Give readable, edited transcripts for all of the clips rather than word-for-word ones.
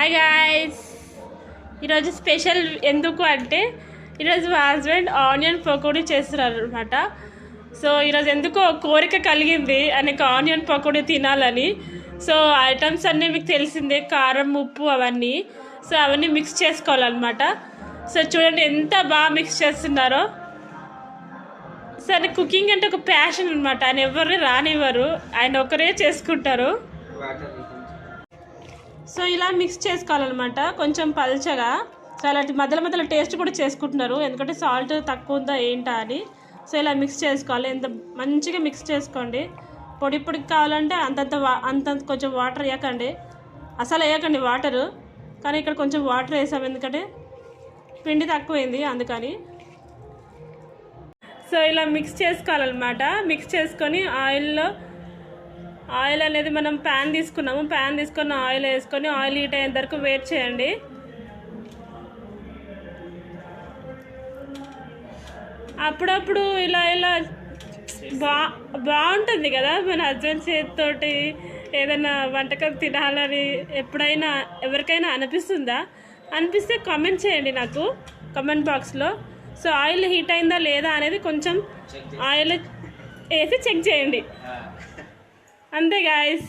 Hi guys, ఈరోజు special ఎందుకు అంటే ఈరోజు మా హస్బెండ్ ఆనియన్ పకోడీ చేస్తున్నారు అనమాట. సో ఈరోజు ఎందుకో కోరిక కలిగింది ఆయనకు ఆనియన్ పకోడీ తినాలని. సో ఐటమ్స్ అన్నీ మీకు తెలిసిందే, కారం ఉప్పు అవన్నీ. సో అవన్నీ మిక్స్ చేసుకోవాలన్నమాట. సో చూడండి ఎంత బాగా మిక్స్ చేస్తున్నారో. సో ఆయన కుకింగ్ అంటే ఒక ప్యాషన్ అనమాట. ఆయన ఎవరిని రానివ్వరు, ఆయన ఒకరే చేసుకుంటారు. సో ఇలా మిక్స్ చేసుకోవాలన్నమాట, కొంచెం పల్చగా. సో అలాంటి మధ్యలో మధ్యలో టేస్ట్ కూడా చేసుకుంటున్నారు, ఎందుకంటే సాల్ట్ తక్కువ ఉందా ఏంటా అని. సో ఇలా మిక్స్ చేసుకోవాలి, ఎంత మంచిగా మిక్స్ చేసుకోండి. పొడి పొడికి కావాలంటే అంతంత కొంచెం వాటర్ వేయకండి, అసలు వేయకండి వాటరు. కానీ ఇక్కడ కొంచెం వాటర్ వేసాం, ఎందుకంటే పిండి తక్కువైంది అందుకని. సో ఇలా మిక్స్ చేసుకోవాలన్నమాట. మిక్స్ చేసుకొని ఆయిల్ అనేది మనం ప్యాన్ తీసుకున్నాము, ప్యాన్ తీసుకొని ఆయిల్ వేసుకొని ఆయిల్ హీట్ అయ్యేంత వరకు వెయిట్ చేయండి. అప్పుడప్పుడు ఇలా బాగుంటుంది కదా మన హస్బెండ్ చేతితోటి ఏదైనా వంటకం తినాలని ఎప్పుడైనా ఎవరికైనా అనిపిస్తుందా? అనిపిస్తే కామెంట్ చేయండి నాకు కామెంట్ బాక్స్లో. సో ఆయిల్ హీట్ అయిందా లేదా అనేది కొంచెం ఆయిల్ వేసి చెక్ చేయండి, అంతే గాయస్.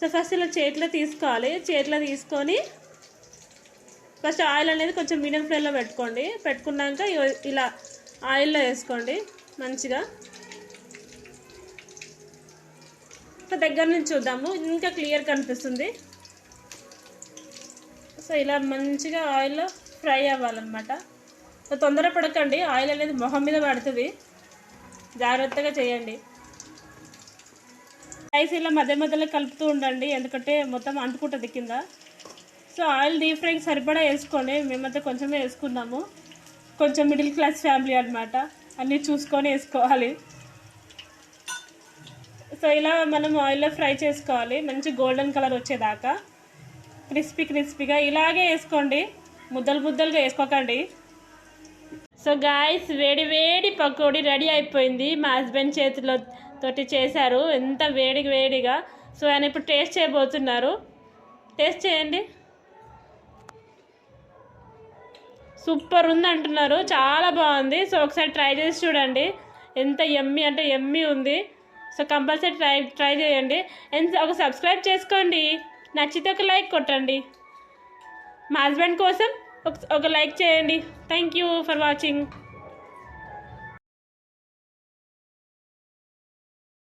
సో ఫస్ట్ ఇలా చేతిలో తీసుకోవాలి, చేతిలో తీసుకొని ఫస్ట్ ఆయిల్ అనేది కొంచెం మీడియం ఫ్లేమ్లో పెట్టుకున్నాక ఇలా ఆయిల్లో వేసుకోండి మంచిగా. దగ్గర నుంచి చూద్దాము, ఇంకా క్లియర్ కనిపిస్తుంది. సో ఇలా మంచిగా ఆయిల్లో ఫ్రై అవ్వాలన్నమాట. సో తొందరపడకండి, ఆయిల్ అనేది మొహం మీద పడుతుంది, జాగ్రత్తగా చేయండి. రైస్ ఇలా మధ్య మధ్యలో కలుపుతూ ఉండండి, ఎందుకంటే మొత్తం అంటుకుంటుంది కింద. సో ఆయిల్ డీప్ ఫ్రైకి సరిపడా వేసుకోండి, మేమైతే కొంచెమే వేసుకున్నాము. కొంచెం మిడిల్ క్లాస్ ఫ్యామిలీ అనమాట, అన్నీ చూసుకొని వేసుకోవాలి. సో ఇలా మనం ఆయిల్లో ఫ్రై చేసుకోవాలి, మంచి గోల్డెన్ కలర్ వచ్చేదాకా క్రిస్పీగా ఇలాగే వేసుకోండి, ముద్దలుగా వేసుకోకండి. సో గాయస్, వేడి పకోడీ రెడీ అయిపోయింది. మా హస్బెండ్ చేతిలో తోటి చేశారు, ఎంత వేడిగా. సో ఆయన ఇప్పుడు టేస్ట్ చేయబోతున్నారు, టేస్ట్ చేయండి. సూపర్ ఉంది అంటున్నారు, చాలా బాగుంది. సో ఒకసారి ట్రై చేసి చూడండి, ఎంత యమ్మీ అంటే యమ్మీ ఉంది. సో కంపల్సరీ ట్రై చేయండి. ఒక సబ్స్క్రైబ్ చేసుకోండి, నచ్చితే ఒక లైక్ కొట్టండి. మా హస్బెండ్ కోసం ఒక లైక్ చేయండి. Thank you for watching.